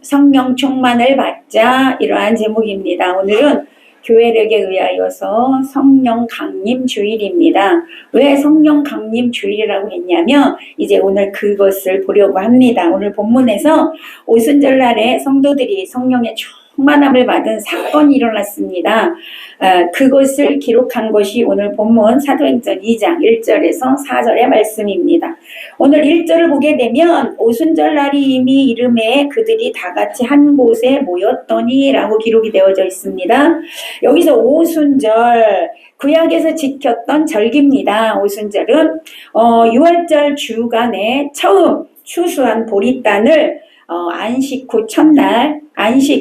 성령 충만을 받자, 이러한 제목입니다. 오늘은 교회력에 의하여서 성령 강림 주일입니다. 왜 성령 강림 주일이라고 했냐면 이제 오늘 그것을 보려고 합니다. 오늘 본문에서 오순절날에 성도들이 성령의 충만함을 받은 사건이 일어났습니다. 그것을 기록한 것이 오늘 본문 사도행전 2장 1절에서 4절의 말씀입니다. 오늘 1절을 보게 되면 오순절날이 이미 이름에 그들이 다 같이 한 곳에 모였더니 라고 기록이 되어져 있습니다. 여기서 오순절, 구약에서 지켰던 절기입니다. 오순절은 6월절 주간에 처음 추수한 보리단을 안식 후 첫날,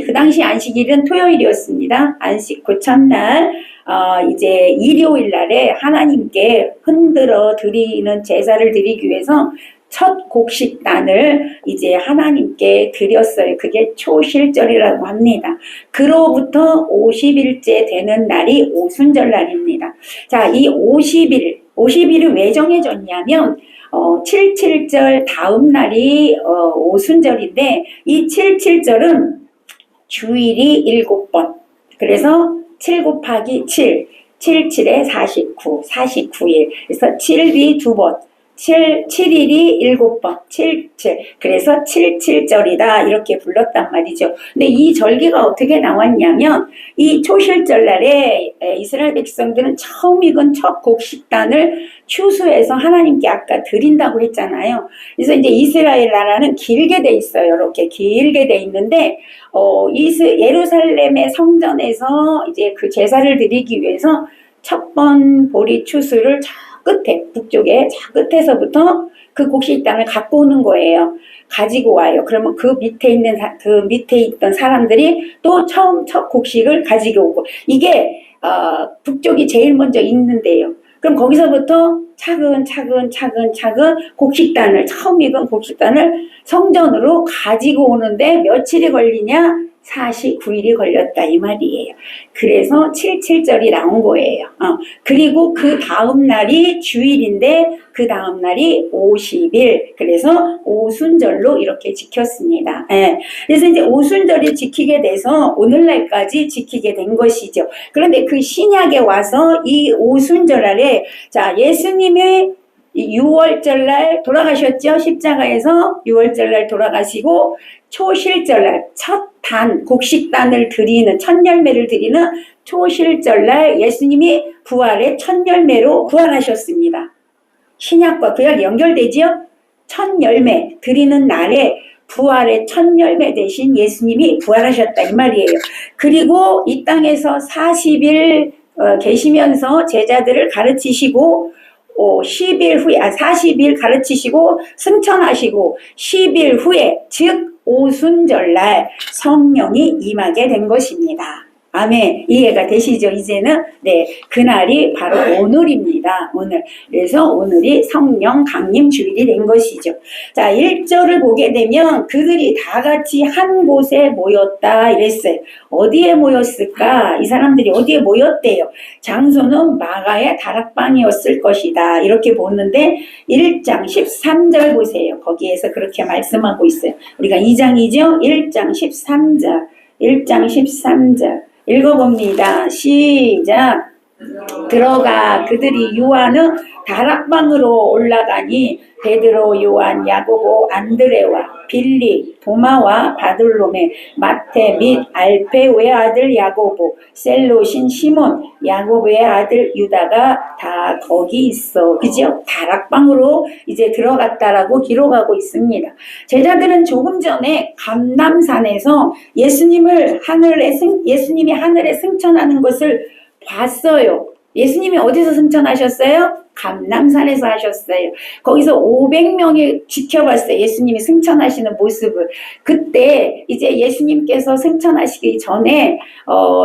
그 당시 안식일은 토요일이었습니다. 안식 후 첫날, 이제 일요일 날에 하나님께 흔들어 드리는 제사를 드리기 위해서 첫 곡식단을 이제 하나님께 드렸어요. 그게 초실절이라고 합니다. 그로부터 50일째 되는 날이 오순절날입니다. 자, 이 50일이 왜 정해졌냐면 77절 다음 날이 오순절인데 이 77절은 주일이 7번. 그래서 7 곱하기 7, 77에 49, 49일. 그래서 7이 2번. 7일이 7번, 77. 그래서 77절이다. 이렇게 불렀단 말이죠. 근데 이 절기가 어떻게 나왔냐면, 이 초실절날에 이스라엘 백성들은 처음 익은 첫 곡식단을 추수해서 하나님께 아까 드린다고 했잖아요. 그래서 이제 이스라엘 나라는 길게 돼 있어요. 이렇게 길게 돼 있는데, 예루살렘의 성전에서 이제 그 제사를 드리기 위해서 첫 번 보리 추수를 끝에, 북쪽에 끝에서부터 그 곡식단을 갖고 오는 거예요. 가지고 와요. 그러면 그 밑에 있던 사람들이 또 처음 첫 곡식을 가지고 오고, 이게 북쪽이 제일 먼저 익는데요. 그럼 거기서부터 차근차근 곡식단을, 처음 익은 곡식단을 성전으로 가지고 오는데 며칠이 걸리냐? 49일이 걸렸다 이 말이에요. 그래서 77절이 나온 거예요. 그리고 그 다음 날이 주일인데 그 다음 날이 50일. 그래서 오순절로 이렇게 지켰습니다. 그래서 이제 오순절이 지키게 돼서 오늘날까지 지키게 된 것이죠. 그런데 그 신약에 와서 이 오순절 아래, 자, 예수님의 6월절날 돌아가셨죠. 십자가에서 6월절날 돌아가시고 초실절날 첫 곡식단을 드리는, 첫 열매를 드리는 초실절날 예수님이 부활의 첫 열매로 부활하셨습니다. 신약과 구약이 연결되지요. 첫 열매 드리는 날에 부활의 첫 열매 대신 예수님이 부활하셨다 이 말이에요. 그리고 이 땅에서 40일 계시면서 제자들을 가르치시고 40일 가르치시고 승천하시고 10일 후에, 즉 오순절날 성령이 임하게 된 것입니다. 아멘. 이해가 되시죠? 이제는? 네. 그날이 바로 오늘입니다. 오늘. 그래서 오늘이 성령 강림 주일이 된 것이죠. 자, 1절을 보게 되면 그들이 다 같이 한 곳에 모였다 이랬어요. 어디에 모였을까? 이 사람들이 어디에 모였대요? 장소는 마가의 다락방이었을 것이다. 이렇게 보는데 1장 13절 보세요. 거기에서 그렇게 말씀하고 있어요. 우리가 2장이죠? 1장 13절. 1장 13절. 읽어봅니다. 시작. 들어가 그들이 요한은 다락방으로 올라가니 베드로, 요한, 야고보, 안드레와 빌리, 도마와 바돌로메, 마태 및 알페오의 아들 야고보, 셀롯인 시몬, 야고보의 아들 유다가 다 거기 있어. 그죠? 다락방으로 이제 들어갔다라고 기록하고 있습니다. 제자들은 조금 전에 감람산에서 예수님이 하늘에 승천하는 것을 봤어요. 예수님이 어디서 승천하셨어요? 감람산에서 하셨어요. 거기서 500명이 지켜봤어요. 예수님이 승천하시는 모습을. 그때 이제 예수님께서 승천하시기 전에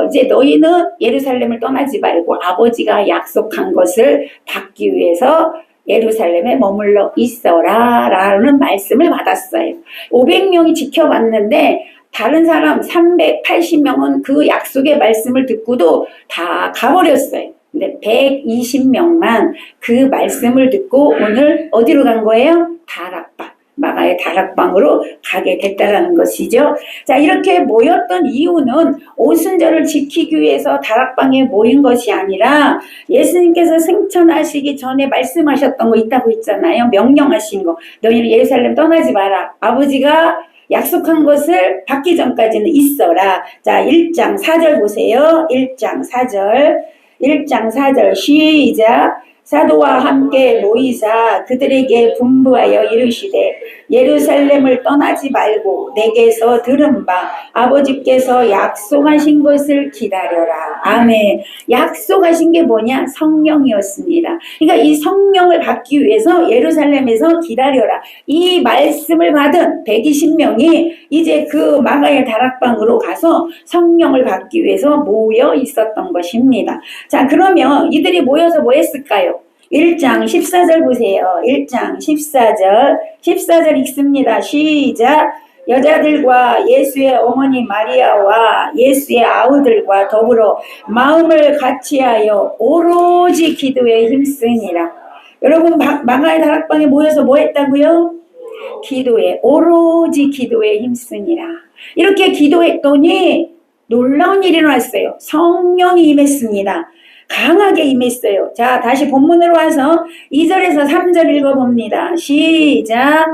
이제 너희는 예루살렘을 떠나지 말고 아버지가 약속한 것을 받기 위해서 예루살렘에 머물러 있어라 라는 말씀을 받았어요. 500명이 지켜봤는데 다른 사람 380명은 그 약속의 말씀을 듣고도 다 가버렸어요. 근데 120명만 그 말씀을 듣고 오늘 어디로 간 거예요? 다락방. 마가의 다락방으로 가게 됐다라는 것이죠. 자, 이렇게 모였던 이유는 오순절을 지키기 위해서 다락방에 모인 것이 아니라 예수님께서 승천하시기 전에 말씀하셨던 거 있다고 했잖아요. 명령하신 거. 너희는 예루살렘 떠나지 마라. 아버지가 약속한 것을 받기 전까지는 있어라. 자, 1장 4절 보세요. 1장 4절 시작. 사도와 함께 모이사 그들에게 분부하여 이르시되 예루살렘을 떠나지 말고 내게서 들은 바 아버지께서 약속하신 것을 기다려라. 아멘. 약속하신 게 뭐냐? 성령이었습니다. 그러니까 이 성령을 받기 위해서 예루살렘에서 기다려라. 이 말씀을 받은 120명이 이제 그 마가의 다락방으로 가서 성령을 받기 위해서 모여 있었던 것입니다. 자, 그러면 이들이 모여서 뭐 했을까요? 1장 14절 보세요. 1장 14절 읽습니다. 시작. 여자들과 예수의 어머니 마리아와 예수의 아우들과 더불어 마음을 같이하여 오로지 기도에 힘쓰니라. 여러분, 마가의 다락방에 모여서 뭐 했다고요? 오로지 기도에 힘쓰니라. 이렇게 기도했더니 놀라운 일이 일어났어요. 성령이 임했습니다. 강하게 임했어요. 자, 다시 본문으로 와서 2절에서 3절 읽어봅니다. 시작.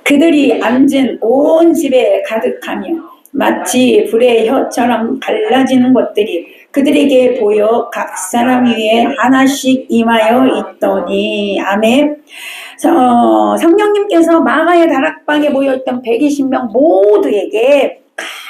그들이 앉은 온 집에 가득하며 마치 불의 혀처럼 갈라지는 것들이 그들에게 보여 각 사람 위에 하나씩 임하여 있더니. 아멘. 성령님께서 마가의 다락방에 모여있던 120명 모두에게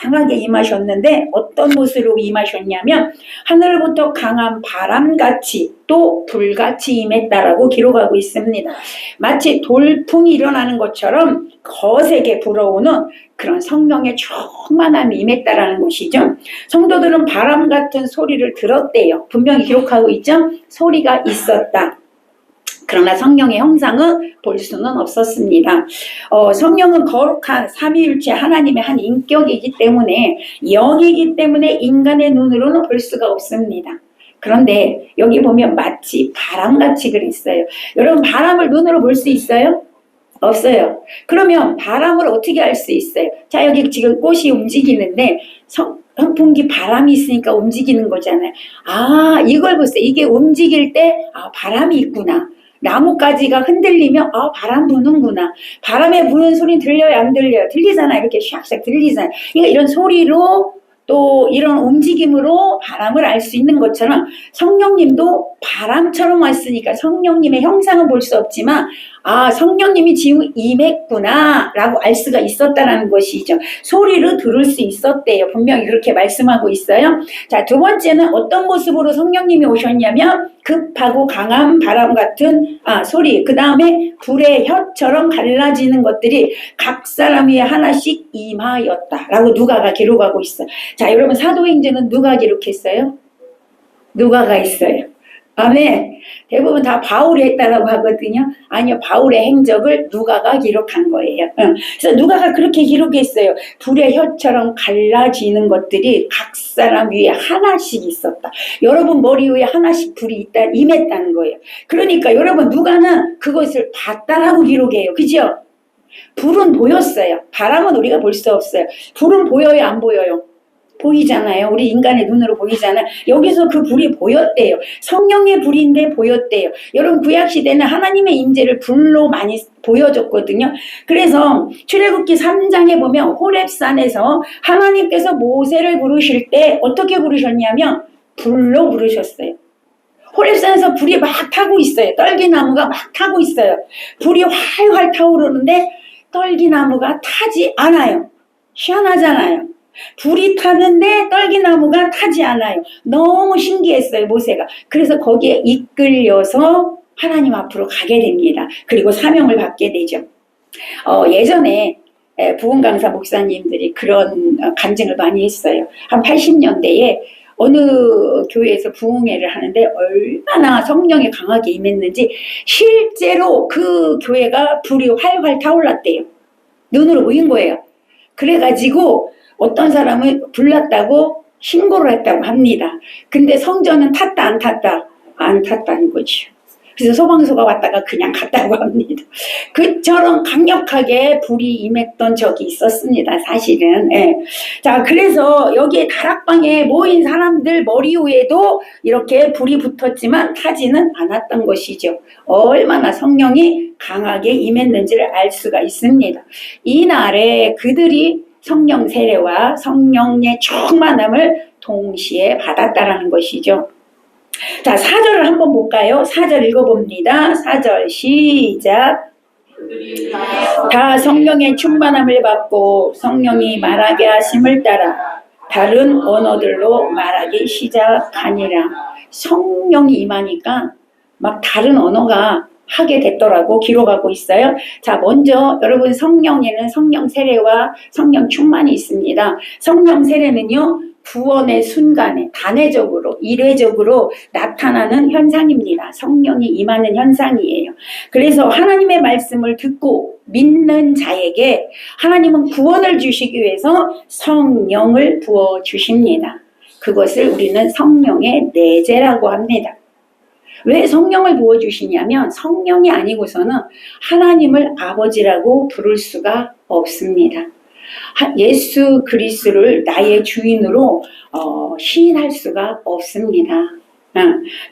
강하게 임하셨는데 어떤 모습으로 임하셨냐면 하늘부터 강한 바람같이 또 불같이 임했다라고 기록하고 있습니다. 마치 돌풍이 일어나는 것처럼 거세게 불어오는 그런 성령의 충만함이 임했다라는 것이죠. 성도들은 바람 같은 소리를 들었대요. 분명히 기록하고 있죠. 소리가 있었다. 그러나 성령의 형상은 볼 수는 없었습니다. 성령은 거룩한 삼위일체 하나님의 한 인격이기 때문에 영이기 때문에 인간의 눈으로는 볼 수가 없습니다. 그런데 여기 보면 마치 바람같이 그랬어요. 여러분, 바람을 눈으로 볼 수 있어요? 없어요. 그러면 바람을 어떻게 알 수 있어요? 자, 여기 지금 꽃이 움직이는데 선풍기 바람이 있으니까 움직이는 거잖아요. 아, 이걸 보세요. 이게 움직일 때 바람이 있구나. 나뭇가지가 흔들리면 바람 부는구나. 바람에 부는 소리는 들려요, 안 들려요? 들리잖아요. 이렇게 샥샥 들리잖아요. 그러니까 이런 소리로 또 이런 움직임으로 바람을 알 수 있는 것처럼 성령님도 바람처럼 왔으니까 성령님의 형상은 볼 수 없지만 성령님이 지금 임했구나 라고 알 수가 있었다는 것이죠. 소리로 들을 수 있었대요. 분명히 그렇게 말씀하고 있어요. 자, 두 번째는 어떤 모습으로 성령님이 오셨냐면 급하고 강한 바람 같은 소리, 그 다음에 불의 혀처럼 갈라지는 것들이 각 사람 위에 하나씩 임하였다 라고 누가가 기록하고 있어요. 자, 여러분, 사도행전은 누가 기록했어요? 누가가 있어요. 아멘. 대부분 다 바울이 했다라고 하거든요. 아니요, 바울의 행적을 누가가 기록한 거예요. 그래서 누가가 그렇게 기록했어요. 불의 혀처럼 갈라지는 것들이 각 사람 위에 하나씩 있었다. 여러분 머리 위에 하나씩 불이 임했다는 거예요. 그러니까 여러분, 누가는 그것을 봤다라고 기록해요. 그죠? 불은 보였어요. 바람은 우리가 볼 수 없어요. 불은 보여요, 안 보여요? 보이잖아요. 우리 인간의 눈으로 보이잖아요. 여기서 그 불이 보였대요. 성령의 불인데 보였대요. 여러분, 구약시대는 하나님의 임재를 불로 많이 보여줬거든요. 그래서 출애굽기 3장에 보면 호렙산에서 하나님께서 모세를 부르실 때 어떻게 부르셨냐면 불로 부르셨어요. 호렙산에서 불이 막 타고 있어요. 떨기나무가 막 타고 있어요. 불이 활활 타오르는데 떨기나무가 타지 않아요. 희한하잖아요. 불이 타는데 떨기나무가 타지 않아요. 너무 신기했어요, 모세가. 그래서 거기에 이끌려서 하나님 앞으로 가게 됩니다. 그리고 사명을 받게 되죠. 예전에 부흥강사 목사님들이 그런 간증을 많이 했어요. 한 80년대에 어느 교회에서 부흥회를 하는데 얼마나 성령이 강하게 임했는지 실제로 그 교회가 불이 활활 타올랐대요. 눈으로 보인 거예요. 그래가지고 어떤 사람은 불났다고 신고를 했다고 합니다. 근데 성전은 탔다 안 탔다? 안 탔다는 거죠. 그래서 소방서가 왔다가 그냥 갔다고 합니다. 그처럼 강력하게 불이 임했던 적이 있었습니다. 사실은. 예. 자, 그래서 여기에 다락방에 모인 사람들 머리 위에도 이렇게 불이 붙었지만 타지는 않았던 것이죠. 얼마나 성령이 강하게 임했는지를 알 수가 있습니다. 이날에 그들이 성령 세례와 성령의 충만함을 동시에 받았다라는 것이죠. 자, 4절을 한번 볼까요? 4절 읽어봅니다. 4절 시작. 다 성령의 충만함을 받고 성령이 말하게 하심을 따라 다른 언어들로 말하기 시작하니라. 성령이 임하니까 막 다른 언어가 하게 됐더라고 기록하고 있어요. 자, 먼저 여러분 성령에는 성령 세례와 성령 충만이 있습니다. 성령 세례는요, 구원의 순간에 단회적으로 이례적으로 나타나는 현상입니다. 성령이 임하는 현상이에요. 그래서 하나님의 말씀을 듣고 믿는 자에게 하나님은 구원을 주시기 위해서 성령을 부어주십니다. 그것을 우리는 성령의 내재라고 합니다. 왜 성령을 부어주시냐면 성령이 아니고서는 하나님을 아버지라고 부를 수가 없습니다. 예수 그리스도를 나의 주인으로 시인할 수가 없습니다.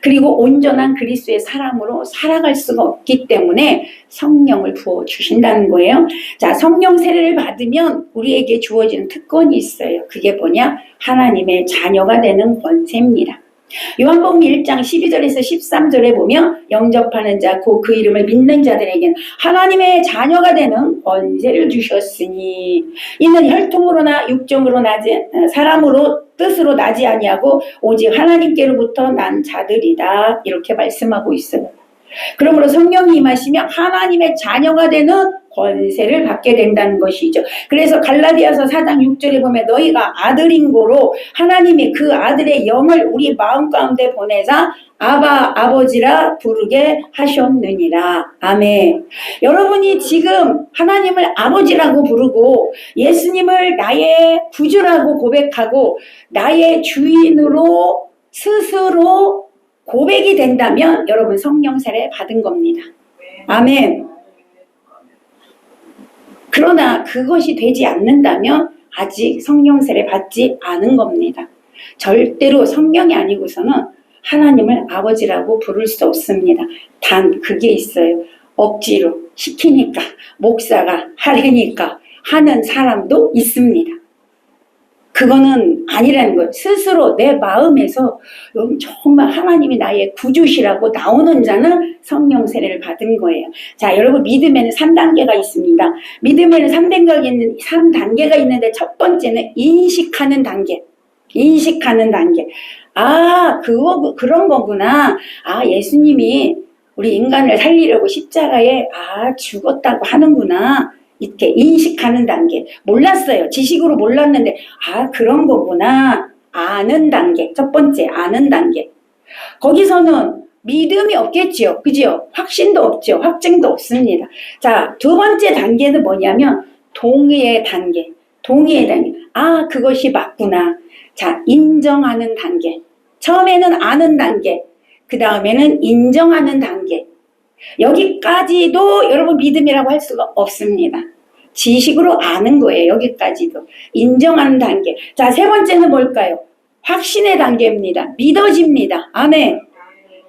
그리고 온전한 그리스도의 사람으로 살아갈 수가 없기 때문에 성령을 부어주신다는 거예요. 자, 성령 세례를 받으면 우리에게 주어지는 특권이 있어요. 그게 뭐냐? 하나님의 자녀가 되는 권세입니다. 요한복음 1장 12절에서 13절에 보면 영접하는 자 곧 그 이름을 믿는 자들에게는 하나님의 자녀가 되는 권세를 주셨으니 이는 혈통으로나 육정으로 나지 사람으로 뜻으로 나지 아니하고 오직 하나님께로부터 난 자들이다, 이렇게 말씀하고 있어요. 그러므로 성령이 임하시면 하나님의 자녀가 되는 권세를 받게 된다는 것이죠. 그래서 갈라디아서 4장 6절에 보면 너희가 아들인 고로 하나님이 그 아들의 영을 우리 마음 가운데 보내사 아바 아버지라 부르게 하셨느니라. 아멘. 여러분이 지금 하나님을 아버지라고 부르고 예수님을 나의 구주라고 고백하고 나의 주인으로 스스로 고백이 된다면 여러분 성령 세례 받은 겁니다. 아멘. 그러나 그것이 되지 않는다면 아직 성령 세례 받지 않은 겁니다. 절대로 성령이 아니고서는 하나님을 아버지라고 부를 수 없습니다. 단 그게 있어요. 억지로 시키니까, 목사가 하래니까 하는 사람도 있습니다. 그거는 아니라는 거예요. 스스로 내 마음에서 정말 하나님이 나의 구주시라고 나오는 자는 성령 세례를 받은 거예요. 자, 여러분 믿음에는 3단계가 있습니다. 믿음에는 3단계가 있는데 첫 번째는 인식하는 단계. 인식하는 단계. 아, 그런 거구나. 아, 예수님이 우리 인간을 살리려고 십자가에 죽었다고 하는구나. 이렇게 인식하는 단계. 몰랐어요. 지식으로 몰랐는데 그런 거구나. 아는 단계. 첫 번째 아는 단계. 거기서는 믿음이 없겠지요. 그죠? 확신도 없죠. 확증도 없습니다. 자, 두 번째 단계는 뭐냐면 동의의 단계. 동의의 단계. 그것이 맞구나. 자, 인정하는 단계. 처음에는 아는 단계. 그 다음에는 인정하는 단계. 여기까지도 여러분 믿음이라고 할 수가 없습니다. 지식으로 아는 거예요. 여기까지도. 인정하는 단계. 자, 세 번째는 뭘까요? 확신의 단계입니다. 믿어집니다. 아멘.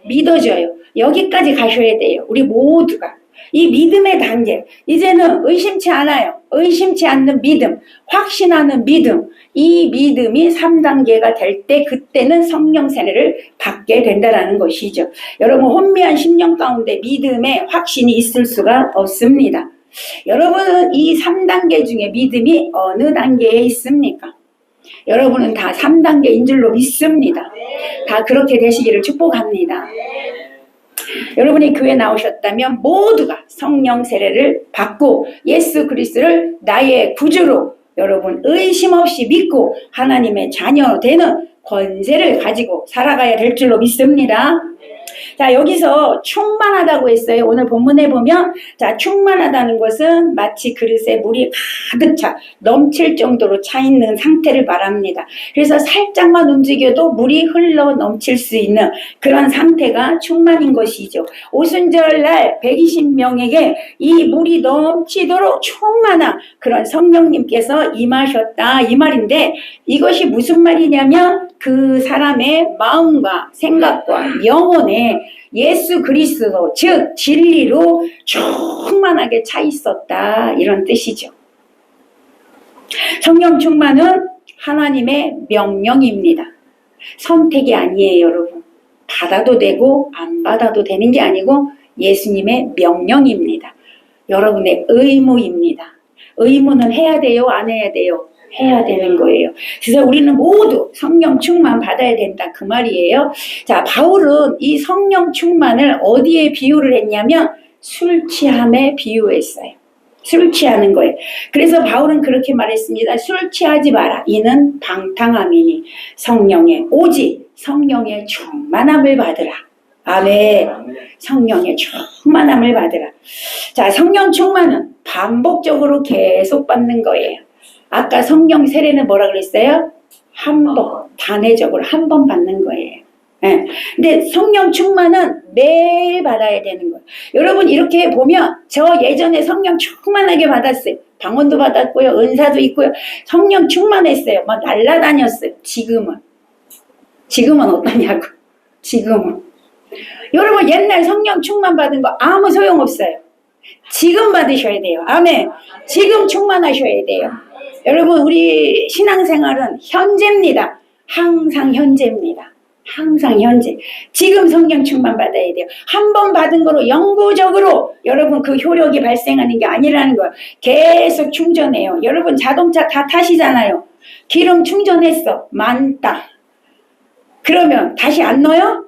믿어져요. 여기까지 가셔야 돼요. 우리 모두가. 이 믿음의 단계. 이제는 의심치 않아요. 의심치 않는 믿음. 확신하는 믿음. 이 믿음이 3단계가 될 때 그때는 성령 세례를 받게 된다는 것이죠. 여러분 혼미한 심령 가운데 믿음의 확신이 있을 수가 없습니다. 여러분은 이 3단계 중에 믿음이 어느 단계에 있습니까? 여러분은 다 3단계인 줄로 믿습니다. 다 그렇게 되시기를 축복합니다. 여러분이 교회 나오셨다면 모두가 성령 세례를 받고 예수 그리스도를 나의 구주로 여러분 의심 없이 믿고 하나님의 자녀 되는 권세를 가지고 살아가야 될 줄로 믿습니다. 자, 여기서 충만하다고 했어요. 오늘 본문에 보면, 자, 충만하다는 것은 마치 그릇에 물이 가득 차, 넘칠 정도로 차 있는 상태를 말합니다. 그래서 살짝만 움직여도 물이 흘러 넘칠 수 있는 그런 상태가 충만인 것이죠. 오순절날 120명에게 이 물이 넘치도록 충만한 그런 성령님께서 임하셨다, 이 말인데, 이것이 무슨 말이냐면 그 사람의 마음과 생각과 영혼에 예수 그리스도, 즉 진리로 충만하게 차 있었다, 이런 뜻이죠. 성령 충만은 하나님의 명령입니다. 선택이 아니에요, 여러분. 받아도 되고 안 받아도 되는 게 아니고 예수님의 명령입니다. 여러분의 의무입니다. 의무는 해야 돼요, 안 해야 돼요? 해야 되는 거예요. 그래서 우리는 모두 성령 충만 받아야 된다, 그 말이에요. 자, 바울은 이 성령 충만을 어디에 비유를 했냐면 술 취함에 비유했어요. 술 취하는 거예요. 그래서 바울은 그렇게 말했습니다. 술 취하지 마라. 이는 방탕함이니 성령의 오직 성령의 충만함을 받으라. 아멘. 성령의 충만함을 받으라. 자, 성령 충만은 반복적으로 계속 받는 거예요. 아까 성령 세례는 뭐라 그랬어요? 한 번, 단회적으로 한 번 받는 거예요. 네. 근데 성령 충만은 매일 받아야 되는 거예요. 여러분, 이렇게 보면 저 예전에 성령 충만하게 받았어요. 방언도 받았고요, 은사도 있고요, 성령 충만했어요. 막 날라다녔어요. 지금은 어떠냐고. 지금은 여러분, 옛날 성령 충만 받은 거 아무 소용없어요. 지금 받으셔야 돼요. 아멘. 지금 충만하셔야 돼요. 여러분, 우리 신앙생활은 현재입니다. 항상 현재입니다. 항상 현재. 지금 성령 충만 받아야 돼요. 한 번 받은 거로 영구적으로 여러분 그 효력이 발생하는 게 아니라는 거예요. 계속 충전해요. 여러분, 자동차 다 타시잖아요. 기름 충전했어. 많다. 그러면 다시 안 넣어요?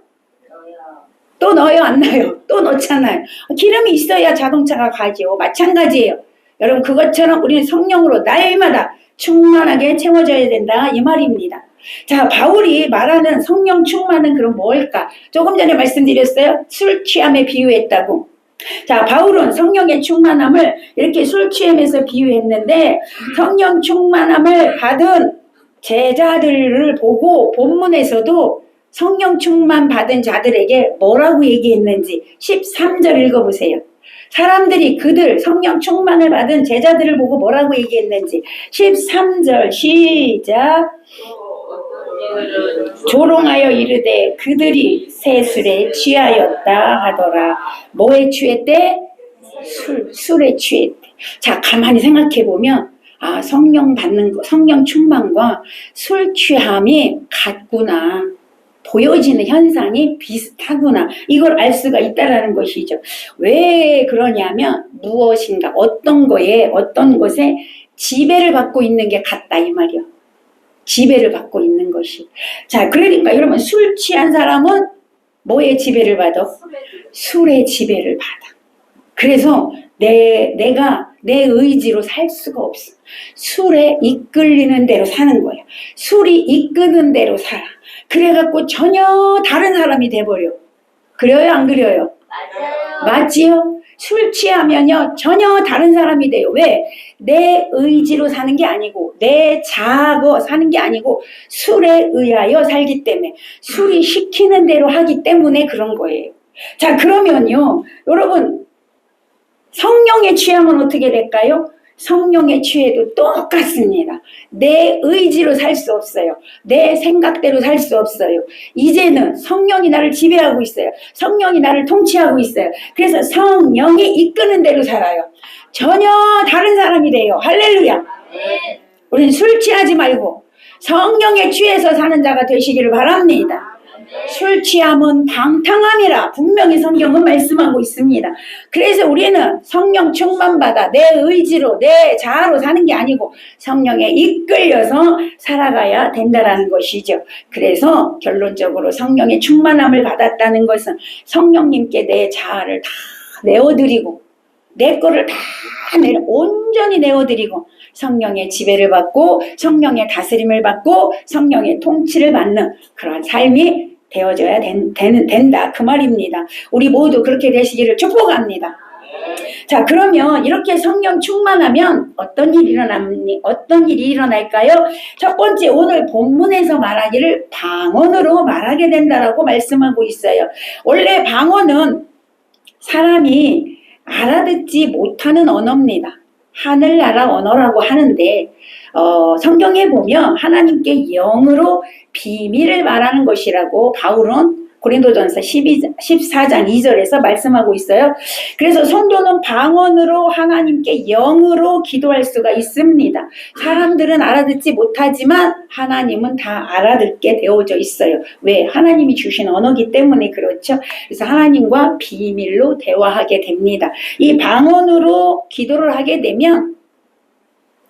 또 넣어요, 안 넣어요? 또 넣잖아요. 기름이 있어야 자동차가 가죠. 마찬가지예요. 여러분, 그것처럼 우리는 성령으로 날마다 충만하게 채워져야 된다, 이 말입니다. 자, 바울이 말하는 성령 충만은 그럼 뭘까? 조금 전에 말씀드렸어요. 술 취함에 비유했다고. 자, 바울은 성령의 충만함을 이렇게 술 취함에서 비유했는데, 성령 충만함을 받은 제자들을 보고 본문에서도 성령 충만 받은 자들에게 뭐라고 얘기했는지 13절 읽어보세요. 사람들이 그들 성령 충만을 받은 제자들을 보고 뭐라고 얘기했는지 13절 시작. 조롱하여 이르되 그들이 새 술에 취하였다 하더라. 뭐에 취했대? 술에 취했대. 자, 가만히 생각해 보면 아, 성령 받는 거, 성령 충만과 술 취함이 같구나. 보여지는 현상이 비슷하구나. 이걸 알 수가 있다라는 것이죠. 왜 그러냐면 무엇인가, 어떤 거에, 어떤 것에 지배를 받고 있는 게 같다, 이 말이요. 지배를 받고 있는 것이. 자, 그러니까 여러분, 술 취한 사람은 뭐에 지배를 받아? 술의 지배를 받아. 그래서 내가 내 의지로 살 수가 없어. 술에 이끌리는 대로 사는 거야. 술이 이끄는 대로 살아. 그래갖고 전혀 다른 사람이 돼버려. 그래요, 안 그래요? 맞아요. 맞지요? 술 취하면요 전혀 다른 사람이 돼요. 왜? 내 의지로 사는 게 아니고 내 자아고 사는 게 아니고 술에 의하여 살기 때문에, 술이 시키는 대로 하기 때문에 그런 거예요. 자, 그러면요 여러분, 성령의 취함은 어떻게 될까요? 성령의 취해도 똑같습니다. 내 의지로 살 수 없어요. 내 생각대로 살 수 없어요. 이제는 성령이 나를 지배하고 있어요. 성령이 나를 통치하고 있어요. 그래서 성령이 이끄는 대로 살아요. 전혀 다른 사람이 돼요. 할렐루야. 우리는 술 취하지 말고 성령에 취해서 사는 자가 되시기를 바랍니다. 술 취함은 방탕함이라 분명히 성경은 말씀하고 있습니다. 그래서 우리는 성령 충만받아 내 의지로 내 자아로 사는 게 아니고 성령에 이끌려서 살아가야 된다는 것이죠. 그래서 결론적으로 성령의 충만함을 받았다는 것은 성령님께 내 자아를 다 내어드리고 내 거를 다 온전히 내어드리고 성령의 지배를 받고 성령의 다스림을 받고 성령의 통치를 받는 그런 삶이 되어져야 된다. 그 말입니다. 우리 모두 그렇게 되시기를 축복합니다. 자, 그러면 이렇게 성령 충만하면 어떤 일이 일어날까요? 첫 번째, 오늘 본문에서 말하기를 방언으로 말하게 된다라고 말씀하고 있어요. 원래 방언은 사람이 알아듣지 못하는 언어입니다. 하늘나라 언어라고 하는데 성경에 보면 하나님께 영으로 비밀을 말하는 것이라고 바울은 고린도전서 14장 2절에서 말씀하고 있어요. 그래서 성도는 방언으로 하나님께 영으로 기도할 수가 있습니다. 사람들은 알아듣지 못하지만 하나님은 다 알아듣게 되어져 있어요. 왜? 하나님이 주신 언어기 때문에 그렇죠. 그래서 하나님과 비밀로 대화하게 됩니다. 이 방언으로 기도를 하게 되면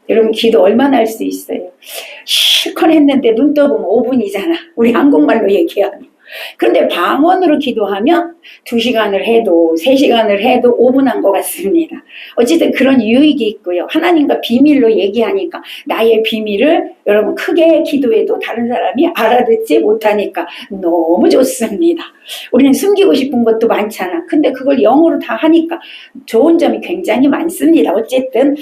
여러분 기도 얼마나 할 수 있어요? 실컷 했는데 눈 떠보면 5분이잖아. 우리 한국말로 얘기하면. 그런데 방언으로 기도하면 2시간을 해도 3시간을 해도 5분 한 것 같습니다. 어쨌든 그런 유익이 있고요. 하나님과 비밀로 얘기하니까 나의 비밀을 여러분 크게 기도해도 다른 사람이 알아듣지 못하니까 너무 좋습니다. 우리는 숨기고 싶은 것도 많잖아. 근데 그걸 영어로 다 하니까 좋은 점이 굉장히 많습니다. 어쨌든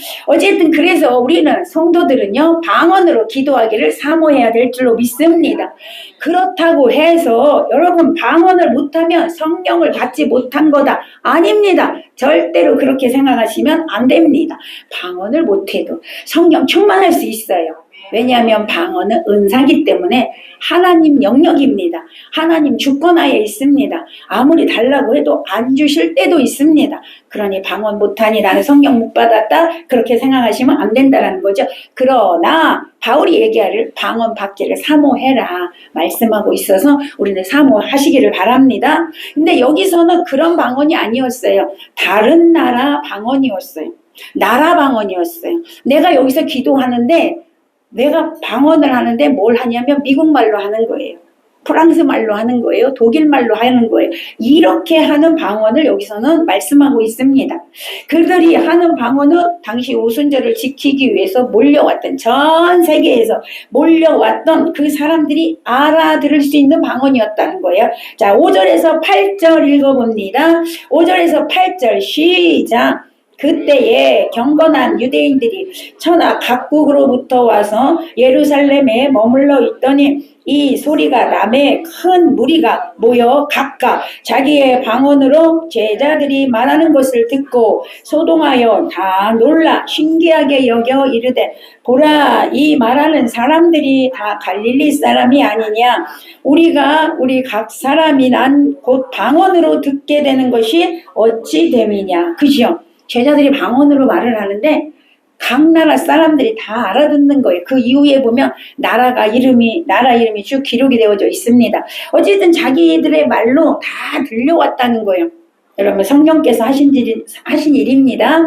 그래서 우리는 성도들은요 방언으로 기도하기를 사모해야 될 줄로 믿습니다. 그렇다고 해서 여러분 방언을 못하면 성령을 받지 못한 거다. 아닙니다. 절대로 그렇게 생각하시면 안 됩니다. 방언을 못해도 성령 충만할 수 있어요. 왜냐하면 방언은 은사기 때문에 하나님 영역입니다. 하나님 주권하에 있습니다. 아무리 달라고 해도 안 주실 때도 있습니다. 그러니 방언 못하니 나는 성령 못 받았다 그렇게 생각하시면 안 된다는 거죠. 그러나 바울이 얘기하기를 방언 받기를 사모해라 말씀하고 있어서 우리는 사모하시기를 바랍니다. 근데 여기서는 그런 방언이 아니었어요. 다른 나라 방언이었어요. 나라 방언이었어요. 내가 여기서 기도하는데 내가 방언을 하는데 뭘 하냐면 미국 말로 하는 거예요. 프랑스 말로 하는 거예요. 독일 말로 하는 거예요. 이렇게 하는 방언을 여기서는 말씀하고 있습니다. 그들이 하는 방언은 당시 오순절을 지키기 위해서 몰려왔던 전 세계에서 몰려왔던 그 사람들이 알아들을 수 있는 방언이었다는 거예요. 자, 5절에서 8절 읽어봅니다. 5절에서 8절 시작. 그때에 경건한 유대인들이 천하 각국으로부터 와서 예루살렘에 머물러 있더니 이 소리가 남의 큰 무리가 모여 각각 자기의 방언으로 제자들이 말하는 것을 듣고 소동하여 다 놀라 신기하게 여겨 이르되 보라 이 말하는 사람들이 다 갈릴리 사람이 아니냐 우리 각 사람이 난 곧 방언으로 듣게 되는 것이 어찌 됨이냐 그죠? 제자들이 방언으로 말을 하는데 각 나라 사람들이 다 알아듣는 거예요. 그 이후에 보면 나라 이름이 쭉 기록이 되어져 있습니다. 어쨌든 자기들의 말로 다 들려왔다는 거예요. 여러분 성령께서 하신 일입니다.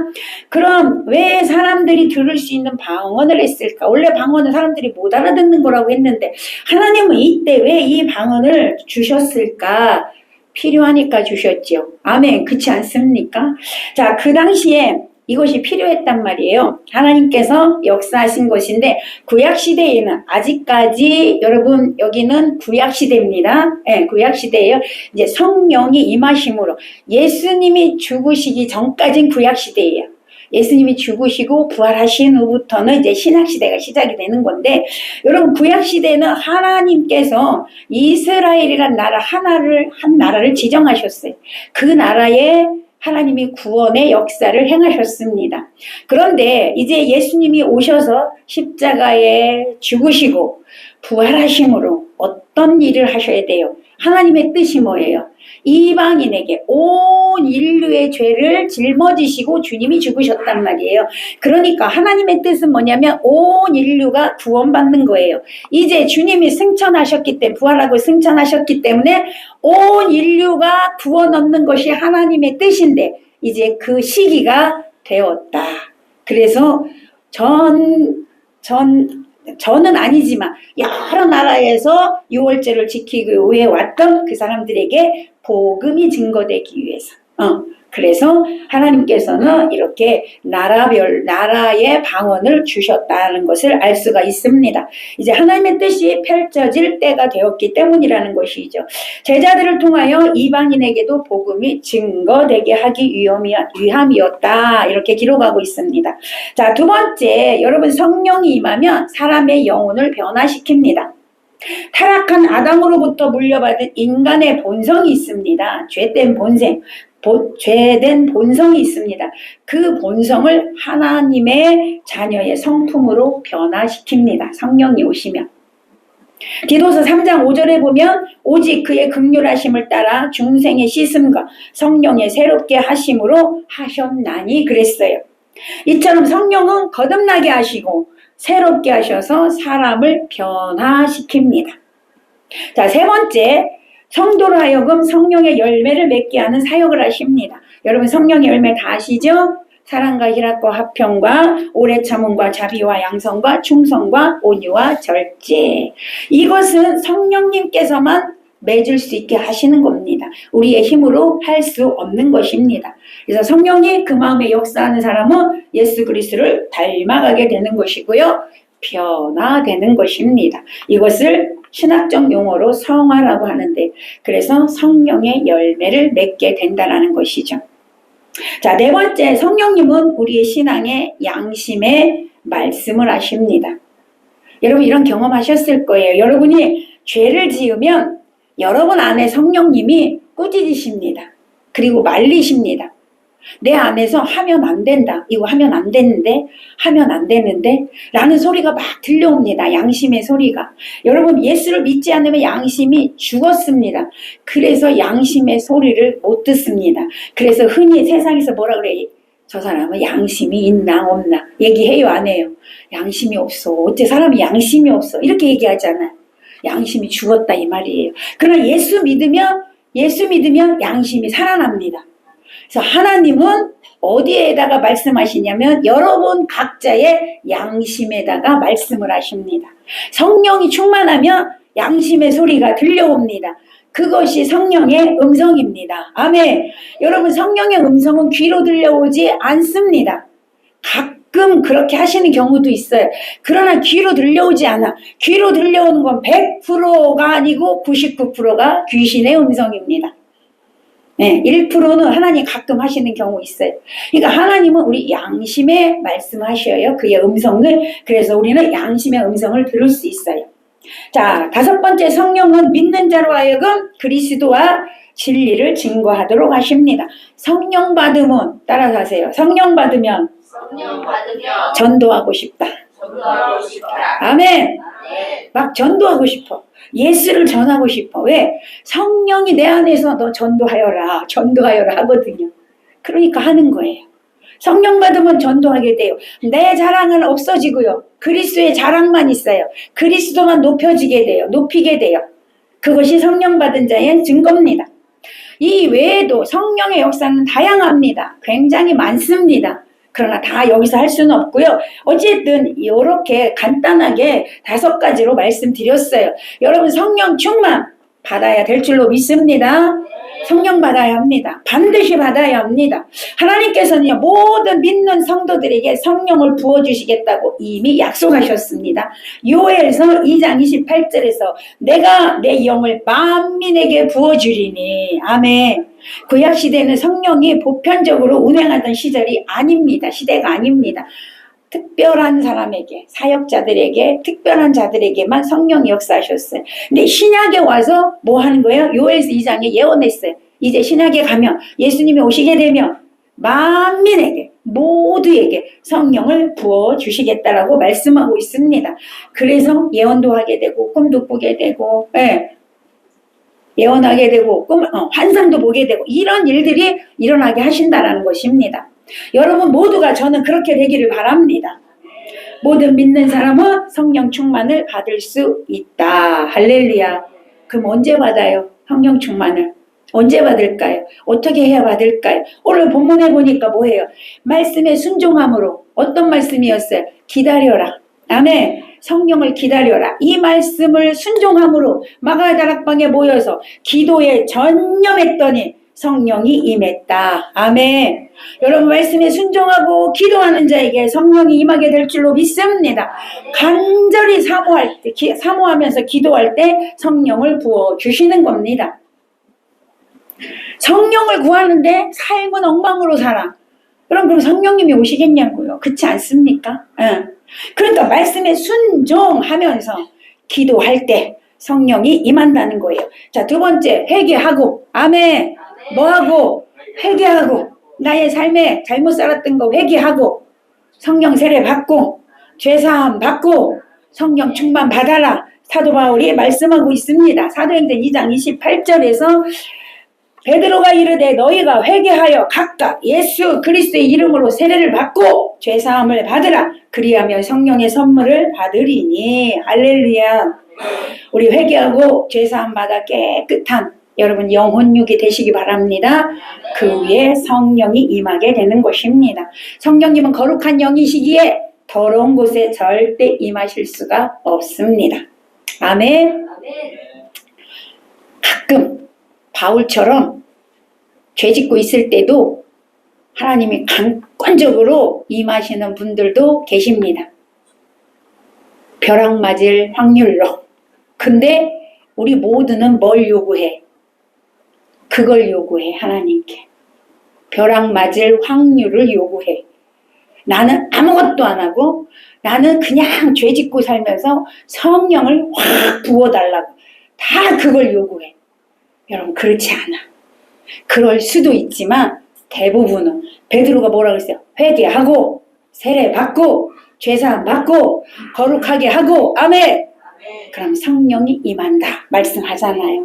그럼 왜 사람들이 들을 수 있는 방언을 했을까? 원래 방언은 사람들이 못 알아듣는 거라고 했는데 하나님은 이때 왜 이 방언을 주셨을까? 필요하니까 주셨죠. 아멘. 그렇지 않습니까? 자, 그 당시에 이것이 필요했단 말이에요. 하나님께서 역사하신 것인데 구약시대에는 아직까지 여러분 여기는 구약시대입니다. 네, 구약시대예요. 이제 성령이 임하심으로 예수님이 죽으시기 전까지는 구약시대예요. 예수님이 죽으시고 부활하신 후부터는 이제 신약시대가 시작이 되는 건데 여러분 구약시대는 하나님께서 이스라엘이란 나라 한 나라를 지정하셨어요. 그 나라에 하나님이 구원의 역사를 행하셨습니다. 그런데 이제 예수님이 오셔서 십자가에 죽으시고 부활하심으로 어떤 일을 하셔야 돼요? 하나님의 뜻이 뭐예요? 이방인에게 온 인류의 죄를 짊어지시고 주님이 죽으셨단 말이에요. 그러니까 하나님의 뜻은 뭐냐면 온 인류가 구원받는 거예요. 이제 주님이 승천하셨기 때문에 부활하고 승천하셨기 때문에 온 인류가 구원 얻는 것이 하나님의 뜻인데 이제 그 시기가 되었다. 그래서 저는 아니지만 여러 나라에서 유월절을 지키기 위해 왔던 그 사람들에게 복음이 증거되기 위해서 그래서 하나님께서는 이렇게 나라의 방언을 주셨다는 것을 알 수가 있습니다. 이제 하나님의 뜻이 펼쳐질 때가 되었기 때문이라는 것이죠. 제자들을 통하여 이방인에게도 복음이 증거되게 하기 위함이었다. 이렇게 기록하고 있습니다. 자, 두 번째, 여러분 성령이 임하면 사람의 영혼을 변화시킵니다. 타락한 아담으로부터 물려받은 인간의 본성이 있습니다. 죄된 본성이 있습니다. 그 본성을 하나님의 자녀의 성품으로 변화시킵니다. 성령이 오시면. 디도서 3장 5절에 보면 오직 그의 긍휼하심을 따라 중생의 씻음과 성령의 새롭게 하심으로 하셨나니 그랬어요. 이처럼 성령은 거듭나게 하시고 새롭게 하셔서 사람을 변화시킵니다. 자, 세 번째, 성도로 하여금 성령의 열매를 맺게 하는 사역을 하십니다. 여러분 성령의 열매 다 아시죠? 사랑과 희락과 화평과 오래 참음과 자비와 양성과 충성과 온유와 절제. 이것은 성령님께서만 맺을 수 있게 하시는 겁니다. 우리의 힘으로 할 수 없는 것입니다. 그래서 성령이 그 마음에 역사하는 사람은 예수 그리스도를 닮아가게 되는 것이고요. 변화되는 것입니다. 이것을 신학적 용어로 성화라고 하는데, 그래서 성령의 열매를 맺게 된다는 것이죠. 자, 네 번째, 성령님은 우리의 신앙의 양심의 말씀을 하십니다. 여러분 이런 경험하셨을 거예요. 여러분이 죄를 지으면 여러분 안에 성령님이 꾸짖으십니다. 그리고 말리십니다. 내 안에서 하면 안 된다. 이거 하면 안 되는데, 하면 안 되는데 라는 소리가 막 들려옵니다. 양심의 소리가. 여러분 예수를 믿지 않으면 양심이 죽었습니다. 그래서 양심의 소리를 못 듣습니다. 그래서 흔히 세상에서 뭐라 그래? 저 사람은 양심이 있나 없나 얘기해요, 안 해요? 양심이 없어. 어째 사람이 양심이 없어. 이렇게 얘기하잖아요. 양심이 죽었다 이 말이에요. 그러나 예수 믿으면 양심이 살아납니다. 그래서 하나님은 어디에다가 말씀하시냐면 여러분 각자의 양심에다가 말씀을 하십니다. 성령이 충만하면 양심의 소리가 들려옵니다. 그것이 성령의 음성입니다. 아멘. 여러분 성령의 음성은 귀로 들려오지 않습니다. 가끔 그렇게 하시는 경우도 있어요. 그러나 귀로 들려오지 않아. 귀로 들려오는 건 100%가 아니고 99%가 귀신의 음성입니다. 네, 1%는 하나님 가끔 하시는 경우 있어요. 그러니까 하나님은 우리 양심에 말씀하셔요. 그의 음성을. 그래서 우리는 양심의 음성을 들을 수 있어요. 자, 다섯 번째, 성령은 믿는 자로 하여금 그리스도와 진리를 증거하도록 하십니다. 성령 받으면, 따라서 하세요. 성령 받으면 전도하고 싶다. 아멘. 막 전도하고 싶어. 예수를 전하고 싶어. 왜? 성령이 내 안에서 너 전도하여라 하거든요. 그러니까 하는 거예요. 성령 받으면 전도하게 돼요. 내 자랑은 없어지고요. 그리스도의 자랑만 있어요. 그리스도만 높이게 돼요. 그것이 성령 받은 자의 증거입니다. 이 외에도 성령의 역사는 다양합니다. 굉장히 많습니다. 그러나 다 여기서 할 수는 없고요. 어쨌든 이렇게 간단하게 5가지로 말씀드렸어요. 여러분 성령 충만 받아야 될 줄로 믿습니다. 성령 받아야 합니다. 반드시 받아야 합니다. 하나님께서는 모든 믿는 성도들에게 성령을 부어주시겠다고 이미 약속하셨습니다. 요엘서 2장 28절에서 내가 내 영을 만민에게 부어주리니. 아멘. 구약시대는 성령이 보편적으로 운행하던 시절이 아닙니다. 시대가 아닙니다. 특별한 사람에게, 사역자들에게, 특별한 자들에게만 성령이 역사하셨어요. 근데 신약에 와서 뭐 하는 거예요? 요엘서 2장에 예언했어요. 이제 신약에 가면 예수님이 오시게 되면 만민에게, 모두에게 성령을 부어주시겠다라고 말씀하고 있습니다. 그래서 예언도 하게 되고 꿈도 꾸게 되고, 예언하게 되고 환상도 보게 되고 이런 일들이 일어나게 하신다라는 것입니다. 여러분 모두가 저는 그렇게 되기를 바랍니다. 모든 믿는 사람은 성령 충만을 받을 수 있다. 할렐루야. 그럼 언제 받아요? 성령 충만을. 언제 받을까요? 어떻게 해야 받을까요? 오늘 본문에 보니까 뭐예요? 말씀에 순종함으로. 어떤 말씀이었어요? 기다려라. 아멘. 성령을 기다려라. 이 말씀을 순종함으로 마가다락방에 모여서 기도에 전념했더니 성령이 임했다. 아멘. 여러분 말씀에 순종하고 기도하는 자에게 성령이 임하게 될 줄로 믿습니다. 간절히 사모할 때, 사모하면서 기도할 때 성령을 부어주시는 겁니다. 성령을 구하는데 삶은 엉망으로 살아. 그럼 성령님이 오시겠냐고요. 그렇지 않습니까? 그러니까 말씀에 순종하면서 기도할 때 성령이 임한다는 거예요. 자, 두 번째, 회개하고. 아멘. 뭐하고? 회개하고. 나의 삶에 잘못 살았던 거 회개하고, 성령 세례 받고, 죄사함 받고, 성령 충만 받아라. 사도 바울이 말씀하고 있습니다. 사도행전 2장 28절에서 베드로가 이르되 너희가 회개하여 각각 예수 그리스도의 이름으로 세례를 받고 죄사함을 받으라. 그리하면 성령의 선물을 받으리니. 할렐루야. 우리 회개하고 죄사함 받아 깨끗한 여러분 영혼육이 되시기 바랍니다. 그 위에 성령이 임하게 되는 것입니다. 성령님은 거룩한 영이시기에 더러운 곳에 절대 임하실 수가 없습니다. 아멘. 가끔 바울처럼 죄 짓고 있을 때도 하나님이 강권적으로 임하시는 분들도 계십니다. 벼락 맞을 확률로. 근데 우리 모두는 뭘 요구해? 그걸 요구해. 하나님께 벼락 맞을 확률을 요구해. 나는 아무것도 안 하고 나는 그냥 죄 짓고 살면서 성령을 확 부어달라고 다 그걸 요구해. 여러분 그렇지 않아. 그럴 수도 있지만 대부분은 베드로가 뭐라고 했어요? 회개하고 세례 받고 죄사함 받고 거룩하게 하고. 아멘. 그럼 성령이 임한다 말씀하잖아요.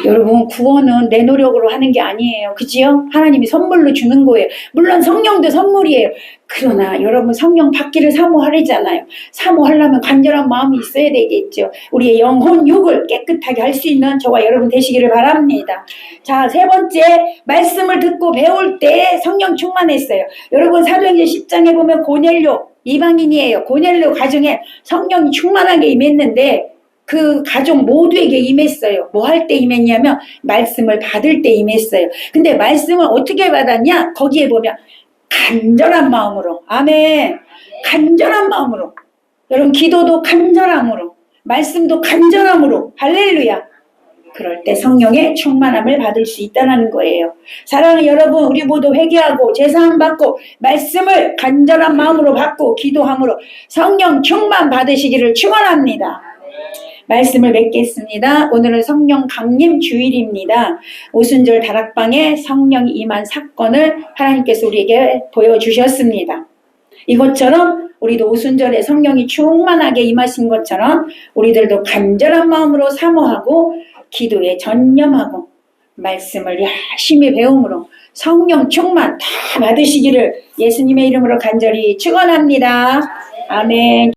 여러분 구원은 내 노력으로 하는 게 아니에요. 그지요? 하나님이 선물로 주는 거예요. 물론 성령도 선물이에요. 그러나 여러분 성령 받기를 사모하려잖아요. 사모하려면 간절한 마음이 있어야 되겠죠. 우리의 영혼 육을 깨끗하게 할 수 있는 저와 여러분 되시기를 바랍니다. 자, 세 번째, 말씀을 듣고 배울 때 성령 충만했어요. 여러분 사도행전 10장에 보면 고넬료 이방인이에요. 고넬료 가정에 성령이 충만하게 임했는데 그 가족 모두에게 임했어요. 뭐 할 때 임했냐면 말씀을 받을 때 임했어요. 근데 말씀을 어떻게 받았냐? 거기에 보면 간절한 마음으로. 아멘. 간절한 마음으로. 여러분 기도도 간절함으로, 말씀도 간절함으로. 할렐루야. 그럴 때 성령의 충만함을 받을 수 있다는 거예요. 사랑하는 여러분, 우리 모두 회개하고 제사함 받고 말씀을 간절한 마음으로 받고 기도함으로 성령 충만 받으시기를 축원합니다. 말씀을 맺겠습니다. 오늘은 성령 강림 주일입니다. 오순절 다락방에 성령이 임한 사건을 하나님께서 우리에게 보여주셨습니다. 이것처럼 우리도 오순절에 성령이 충만하게 임하신 것처럼 우리들도 간절한 마음으로 사모하고 기도에 전념하고 말씀을 열심히 배움으로 성령 충만 다 받으시기를 예수님의 이름으로 간절히 축원합니다. 아멘.